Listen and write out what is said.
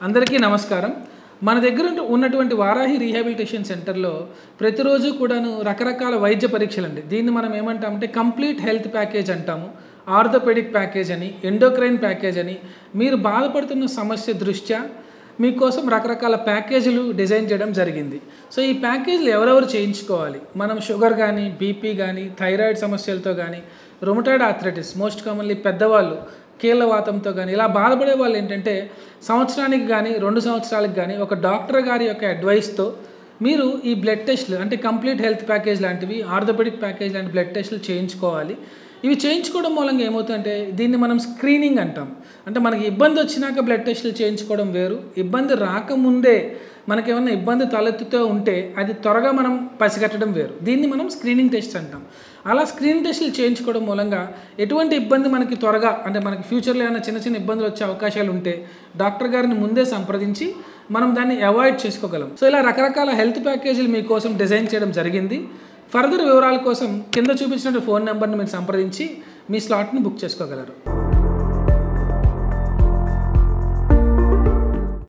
అందరికీ నమస్కారం. మన దగ్గర ఉన్నటువంటి వారాహి రీహాబిలిటేషన్ సెంటర్‌లో ప్రతిరోజు కూడాను రకరకాల వైద్య పరీక్షలండి. దీన్ని మనం ఏమంటామంటే కంప్లీట్ హెల్త్ ప్యాకేజ్ అంటాము. ఆర్థోపెడిక్ ప్యాకేజ్ అని, ఎండోక్రైన్ ప్యాకేజ్ అని, మీరు బాధపడుతున్న సమస్య దృష్ట్యా మీకోసం రకరకాల ప్యాకేజీలు డిజైన్ చేయడం జరిగింది. సో ఈ ప్యాకేజీలు ఎవరెవరు చేయించుకోవాలి? మనం షుగర్ గానీ, బీపీ గానీ, థైరాయిడ్ సమస్యలతో గానీ, రొమటాయిడ్ ఆర్థరైటిస్ మోస్ట్ కామన్‌లీ పెద్దవాళ్ళు కీళ్ళవాతంతో కానీ ఇలా బాధపడే వాళ్ళు ఏంటంటే సంవత్సరానికి కానీ 2 సంవత్సరాలకు కానీ ఒక డాక్టర్ గారి యొక్క అడ్వైస్తో మీరు ఈ బ్లడ్ టెస్ట్లు అంటే కంప్లీట్ హెల్త్ ప్యాకేజ్ లాంటివి, ఆర్థోపెడిక్ ప్యాకేజ్ లాంటి బ్లడ్ టెస్టులు చేయించుకోవాలి. ఇవి చేయించుకోవడం మూలంగా ఏమవుతుందంటే దీన్ని మనం స్క్రీనింగ్ అంటాం. అంటే మనకి ఇబ్బంది వచ్చినాక బ్లడ్ టెస్టులు చేయించుకోవడం వేరు, ఇబ్బంది రాకముందే మనకేమన్నా ఇబ్బంది తలెత్తుతూ ఉంటే అది త్వరగా మనం పసిగట్టడం వేరు. దీన్ని మనం స్క్రీనింగ్ టెస్ట్ అంటాం. అలా స్క్రీనింగ్ టెస్టులు చేయించుకోవడం మూలంగా ఎటువంటి ఇబ్బంది మనకి త్వరగా అంటే మనకి ఫ్యూచర్లో ఏమైనా చిన్న చిన్న ఇబ్బందులు వచ్చే అవకాశాలు ఉంటే డాక్టర్ గారిని ముందే సంప్రదించి మనం దాన్ని అవాయిడ్ చేసుకోగలం. సో ఇలా రకరకాల హెల్త్ ప్యాకేజీలు మీకోసం డిజైన్ చేయడం జరిగింది. ఫర్దర్ వివరాల కోసం కింద చూపించిన ఫోన్ నెంబర్ని మీరు సంప్రదించి మీ స్లాట్ని బుక్ చేసుకోగలరు.